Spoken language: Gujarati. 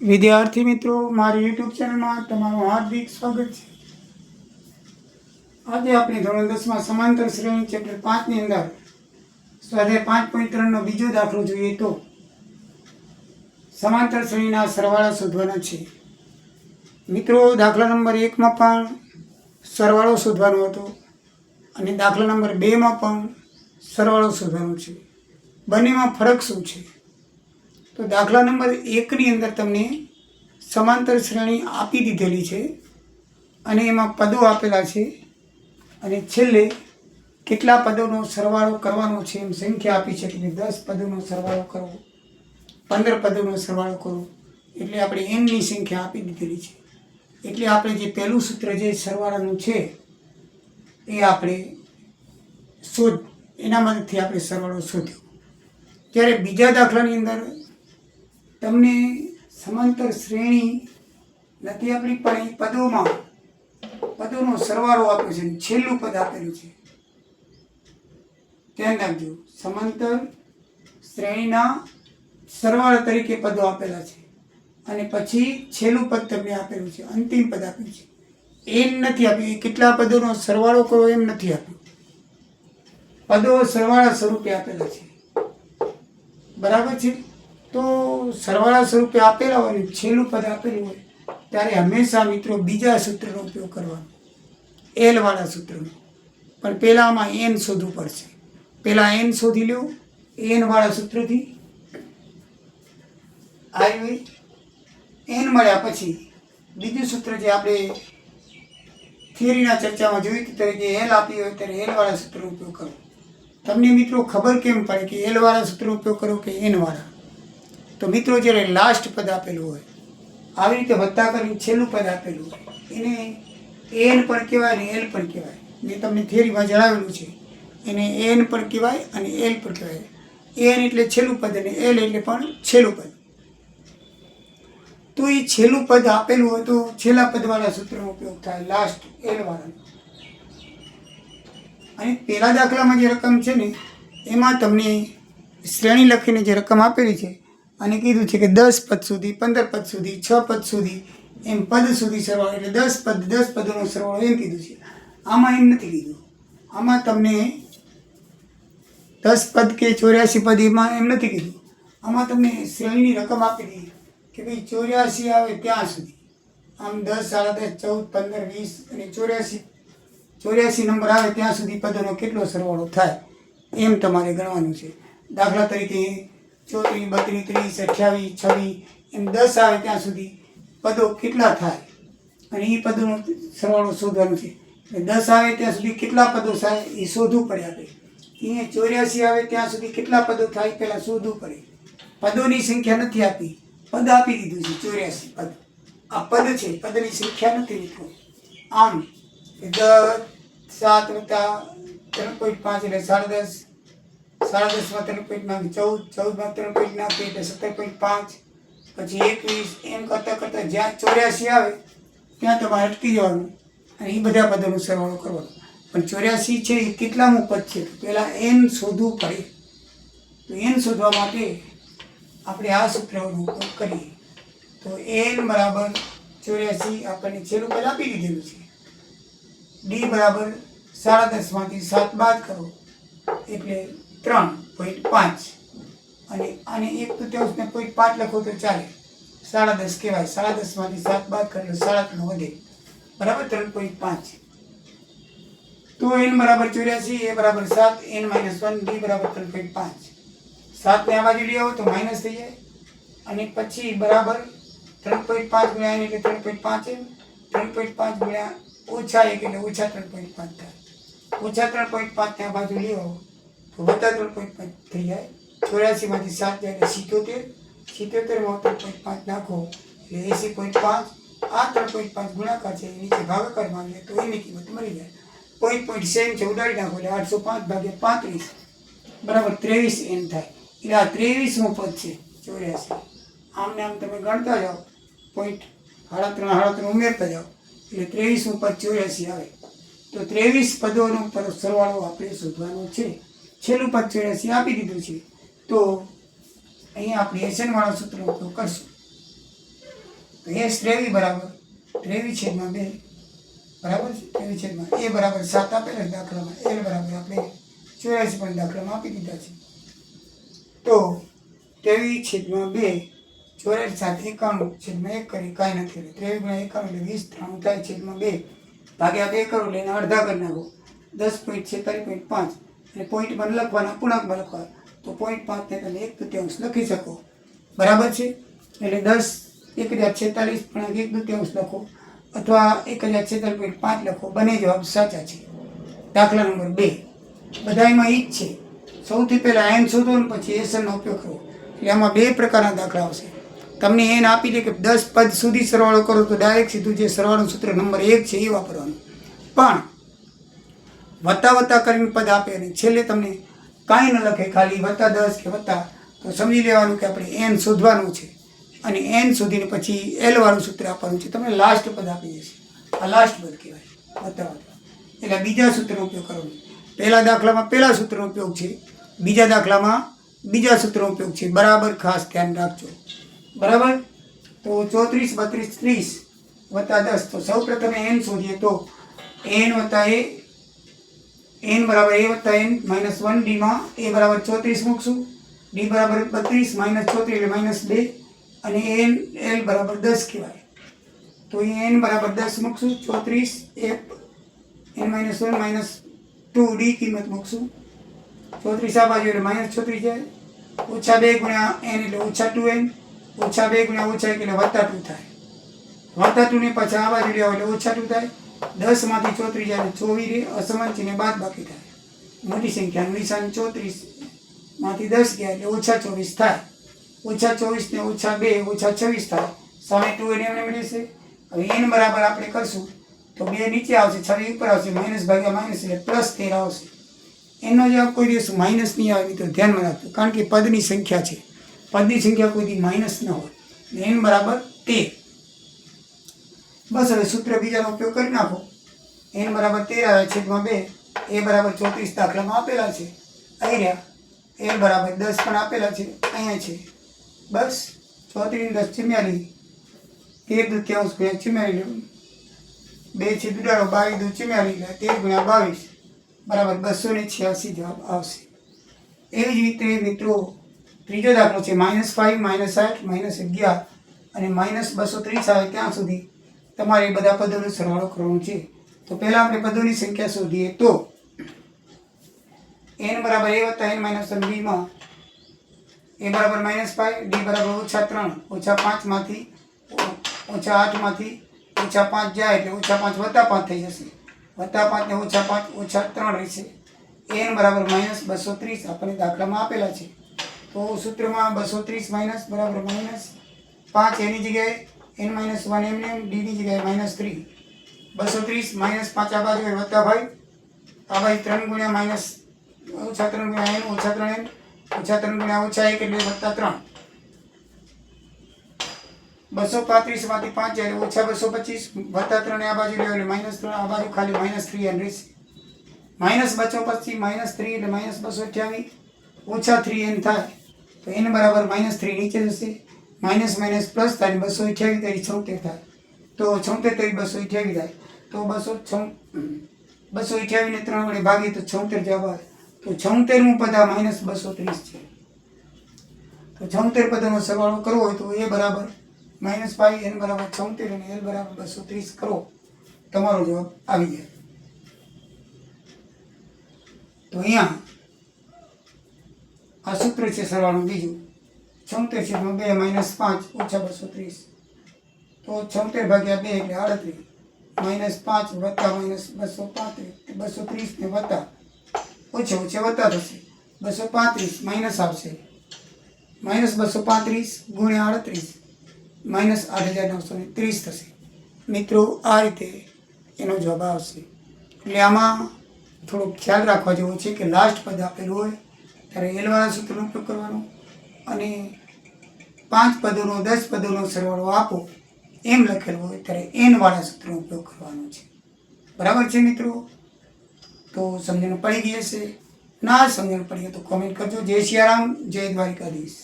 વિદ્યાર્થી મિત્રો, મારી યુટ્યુબ ચેનલમાં તમારું હાર્દિક સ્વાગત છે. આજે આપણે ધોરણ 10માં સમાંતર શ્રેણી ચેપ્ટર 5 ની અંદર સ્વાધ્યાય 5.3 નો બીજો દાખલો જોઈએ તો સમાંતર શ્રેણીના સરવાળા શોધવાના છે. મિત્રો, દાખલા નંબર 1 માં પણ સરવાળો શોધવાનો હતો અને દાખલા નંબર 2 માં પણ સરવાળો શોધવાનો છે. બંનેમાં ફરક શું છે? તો દાખલા નંબર 1 ની અંદર તમને સમાંતર શ્રેણી આપી દીધેલી છે અને એમાં પદો આપેલા છે અને છેલ્લે કેટલા પદોનો સરવાળો કરવાનો છે એમ સંખ્યા આપી છે કે 10 પદોનો સરવાળો કરવો, 15 પદોનો સરવાળો કરવો, એટલે આપણે એનની સંખ્યા આપી દીધેલી છે. એટલે આપણે જે પહેલું સૂત્ર જે સરવાળાનું છે એ આપણે એના મદદથી આપણે સરવાળો શોધ્યો. ત્યારે બીજા દાખલાની અંદર તમને સમાંતર શ્રેણી નથી આપણી પણ પદોનો સરવાળો આપ્યો છે, છેલ્લું પદ આપેલું છે. ધ્યાન રાખજો, સમાંતર શ્રેણીના સરવાળા તરીકે પદો આપેલા છે અને પછી છેલ્લું પદ તમને આપેલું છે, અંતિમ પદ આપ્યું છે. એમ નથી આપ્યું, કેટલા પદોનો સરવાળો કરો એમ નથી આપ્યું. પદો સરવાળા સ્વરૂપે આપેલા છે. બરાબર છે? તો સરવાળા સ્વરૂપે આપેલા હોય ને છેલ્લું પદ આપેલું હોય ત્યારે હંમેશા મિત્રો બીજા સૂત્રનો ઉપયોગ કરવાનો, એલ વાળા સૂત્રનો. પણ પહેલામાં એન શોધવું પડશે. પહેલાં એન શોધી લો, એન વાળા સૂત્રથી આવી એન મળ્યા પછી બીજું સૂત્ર જે આપણે થિયરીના ચર્ચામાં જોયું ત્યારે જે એલ આપી હોય ત્યારે એલ વાળા સૂત્રનો ઉપયોગ કરો. તમને મિત્રો ખબર કેમ પડે કે એલ વાળા સૂત્રનો ઉપયોગ કરો કે એન વાળા? તો મિત્રો, જ્યારે લાસ્ટ પદ આપેલું હોય, આવી રીતે વત્તા કરીને છેલ્લું પદ આપેલું હોય, એને એન પણ કહેવાય ને એલ પણ કહેવાય. મેં તમને થિયરીમાં જણાવેલું છે, એને એન પણ કહેવાય અને એલ પણ કહેવાય. એન એટલે છેલ્લું પદ અને એલ એટલે પણ છેલ્લું પદ. તો એ છેલ્લું પદ આપેલું હોય તો છેલ્લા પદવાળા સૂત્રનો ઉપયોગ થાય, લાસ્ટ એલ વાળાનો. અને પહેલા દાખલામાં જે રકમ છે ને એમાં તમને શ્રેણી લખીને જે રકમ આપેલી છે અને કીધું છે કે 10 પદ સુધી, 15 પદ સુધી, 6 પદ સુધી, એમ પદ સુધી સરવાળો, એટલે 10 પદોનો સરવાળો એમ કીધું છે. આમાં એમ નથી કીધું. આમાં તમને 10 પદ કે 84 પદ એમાં એમ નથી કીધું. આમાં તમને શ્રેણીની રકમ આપી દીધી કે ભાઈ 84 આવે ત્યાં સુધી. આમ 10, 10, 14, 15, 20 અને 84 નંબર આવે ત્યાં સુધી પદોનો કેટલો સરવાળો થાય એમ તમારે ગણવાનું છે. દાખલા તરીકે 34, 32, 30, 28, 26 એમ 10 આવે ત્યાં સુધી પદો કેટલા થાય અને એ પદોનો સરવાળો શોધવાનો છે. 10 આવે ત્યાં સુધી કેટલા પદો થાય એ શોધવું પડે આપણે. અહીંયા 84 આવે ત્યાં સુધી કેટલા પદો થાય પહેલાં શોધવું પડે. પદોની સંખ્યા નથી આપી, પદ આપી દીધું છે 84 પદ. આ પદ છે, પદની સંખ્યા નથી મિત્રો. આમ 10, 7 વત્તા 3.5 એટલે 10.5, 10.5 માં 3.5, 14, 14 માં 3.5 નાખીએ એટલે 17.5, પછી 21, એમ કરતાં કરતાં જ્યાં 84 આવે ત્યાં તમારે અટકી જવાનું અને એ બધા પદોનો સરવાળો કરવાનો. પણ 84 છે એ કેટલામું પદ છે? તો પહેલાં એન શોધવું પડે. તો એન શોધવા માટે આપણે આ સૂત્રનો ઉપયોગ કરીએ. તો એન બરાબર 84 આપણને છેલ્લું પદ આપી દીધેલું છે. ડી બરાબર 10.5 માંથી 7 બાદ કરો એટલે 3.5 અને આને 1/3 ને 0.5 લખો તો ચાલે, 10.5 કહેવાય. 10.5 માંથી 7 બાદ કરો એટલે 3.5 વધે, બરાબર 3.5. તો n બરાબર 84, a બરાબર 7, n - 1, d બરાબર 3.5. 7 ને આ બાજુ લઈ આવો તો માઇનસ થઈ જાય અને પછી બરાબર 3.5 ગુણ્યા n એટલે 3.5 m, 3.5 ગુણ્યા ઓછા 1 એટલે ઓછા 3.5 થાય. ઓછા 3.5 ને આ બાજુ લઈ આવો તો વત્તા 3.5 થઈ જાય. 84 માંથી 7 જાય એટલે 77, 77 માં 3.5 નાખો એટલે 80.5. આ 3.5 ગુણાકાર છે, નીચે ભાગાકાર માંગે તો એની કિંમત મળી જાય. પોઈન્ટ સેમ છે, ઉડાડી નાખો એટલે 805 ભાગ્યા 35 બરાબર 23 n થાય. એટલે આ 23મું પદ છે 84. આમને આમ તમે ગણતા જાઓ, પોઈન્ટ 3.5 ઉમેરતા જાઓ એટલે 23મું પદ 84 આવે. તો 23 પદોનો સરવાળો આપણે શોધવાનો છે. છેલ્લું પદ 84 આપી દીધું છે. તો અહીંયા આપણે એસન વાળા સૂત્રનો ઉપયોગ કરશું. તો S23 બરાબર 23/2 બરાબર છે. 23/2 એ બરાબર 7 આપેલા દાખલામાં. L બરાબર આપણે 84 પણ દાખલામાં આપી દીધા છે. તો 23/2 84 91/1 કરી કાંઈ નથી. 23 × 91 એટલે 20 93 થાય /2 ભાગ્યા 2 કરો એટલે એને અડધા કરી નાખો 10.46.5 અને પોઈન્ટમાં લખવાના પૂર્ણાંકમાં લખવા તો 0.5 ને તમે 1/3 લખી શકો. બરાબર છે. એટલે 10 1046 લખો અથવા 1046.5 લખો. બંને જવાબ સાચા છે. દાખલા નંબર 2 બધામાં ઈ જ છે. સૌથી પહેલાં n શોધો ને પછી એસનનો ઉપયોગ કરો. એટલે આમાં 2 પ્રકારના દાખલા આવશે. તમને n આપી દે કે 10 પદ સુધી સરવાળો કરો તો ડાયરેક્ટ સીધું જે સરવાળો સૂત્ર નંબર 1 છે એ વાપરવાનું. પણ વત્તા કરીને પદ આપે અને છેલ્લે તમને કાંઈ ન લખે ખાલી +10 કે વત્તા તો સમજી લેવાનું કે આપણે n શોધવાનું છે અને n શોધીને પછી l વાળું સૂત્ર આપવાનું છે. તમને લાસ્ટ પદ આપી દેશે. આ લાસ્ટ પદ કહેવાય વત્તા. એટલે બીજા સૂત્રનો ઉપયોગ કરવાનો. પહેલા દાખલામાં પહેલા સૂત્રનો ઉપયોગ છે, બીજા દાખલામાં બીજા સૂત્રનો ઉપયોગ છે. બરાબર ખાસ ધ્યાન રાખજો. બરાબર. તો 34 32 30 +10 તો સૌ પ્રથમે n શોધીએ તો n વત્તા a n બરાબર a વત્તા n -1 d માં a બરાબર 34 મૂકશું, d બરાબર 32 -34 એટલે -2 અને l બરાબર 10 કહેવાય. તો એ n બરાબર 10 મૂકશું, 34 n -1 -2 d કિંમત મૂકશું. 34 આ બાજુ એટલે -34 જાય. -2 ગુણ્યા n એટલે -2n, -2 ગુણ્યા -1 એટલે +2 થાય. +2 ને પાછા આ બાજુ લેવા એટલે -2 થાય. 10 માંથી 34 જાય 24 રે અસમંચ ને બાદ બાકી થાય. મોટી સંખ્યાનું નિશાન 34 માંથી 10 ગયા એટલે -24 થાય. -24 ને -2 -26 થાય. સામે 2 એને મળશે. હવે n બરાબર આપણે કરશું તો 2 નીચે આવશે, 26 ઉપર આવશે, માઇનસ ભાગ્યા માઇનસ એટલે +13 આવશે. એનો જવાબ કોઈ દિવસ માઇનસ નહીં આવે મિત્રો, ધ્યાનમાં રાખજો. કારણ કે પદની સંખ્યા છે. પદની સંખ્યા કોઈ દી માઇનસ ન હોય. n બરાબર 13. બસ હવે સૂત્ર બીજાનો ઉપયોગ કરી નાખો. n બરાબર 13 આવે /2 a બરાબર 34 દાખલામાં આપેલા છે. અહીં રહ્યા. l બરાબર 10 પણ આપેલા છે, અહીંયા છે. બસ 34 × 10 = 44 13 × 2 છે દુડાડો 22 × 44 13 × 22 બરાબર 286 જવાબ આવશે. એવી જ રીતે મિત્રો ત્રીજો દાખલો છે -5 -8 -11 અને -230 આવે ત્યાં સુધી તમારે બધા પદોનો સરવાળો કરવાનો છે. તો પહેલા આપણે પદોની સંખ્યા શોધીએ તો n બરાબર a વત્તા n -1 b માં a બરાબર -5 d બરાબર -3 -5 માંથી -8 માંથી -5 જાય એટલે -5 વત્તા 5 થઈ જશે. +5 ને -5 -3 રહેશે. n બરાબર -230 આપણને દાખલામાં આપેલા છે. તો સૂત્રમાં 230 બરાબર -5 એની જગ્યાએ n -1 એમને d ની જગ્યાએ -3 230 -5 આ બાજુ +5 આ બાજુ 3 ગુણ્યા -3 ગુણ્યા n -3n -3 ગુણ્યા -1 એટલે +3 235 માંથી 5 જાય -225 +3 આ બાજુ લેવો એટલે -3 આ બાજુ ખાલી -3n રહેશે. -225 -3 એટલે -228 -3n થાય. તો n બરાબર -3 નીચે જશે. માઇનસ માઇનસ પ્લસ થાય 228 તારી 76 થાય. તો 76 તારી 228 થાય. તો 228 ને 3 વડે ભાગીએ તો 76 જવાબ આવે. તો 76મું પદ આ -230 છે. તો 76 પદનો સરવાળો કરવો હોય તો a બરાબર -5 n બરાબર 76 અને l બરાબર 230 કરો તમારો જવાબ આવી જાય. તો અહીંયા આ સૂત્ર છે સરવાળું બીજું 76/2 -5 - 230. તો 76 ભાગ્યા 2 એટલે 38 -5 વત્તા -235 230 ને વત્તા ઓછે વત્તા થશે 235 માઇનસ આવશે -235 ગુણ્યા 38 -8930 થશે. મિત્રો આ રીતે એનો જવાબ આવશે. એટલે આમાં થોડોક ખ્યાલ રાખવા જેવો છે કે લાસ્ટ પદ આપેલું હોય ત્યારે એલવાળા સૂત્રનો ઉપયોગ કરવાનો અને 5 પદોનો 10 પદોનો સરવાળો આપો એમ લખેલું હોય ત્યારે n વાળા સૂત્રનો ઉપયોગ કરવાનો છે. બરાબર છે મિત્રો? તો સમજણ પડી ગઈ હશે. ના સમજણ પડી તો કોમેન્ટ કરજો. જય સિયારામ, જય દ્વારિકાધીશ.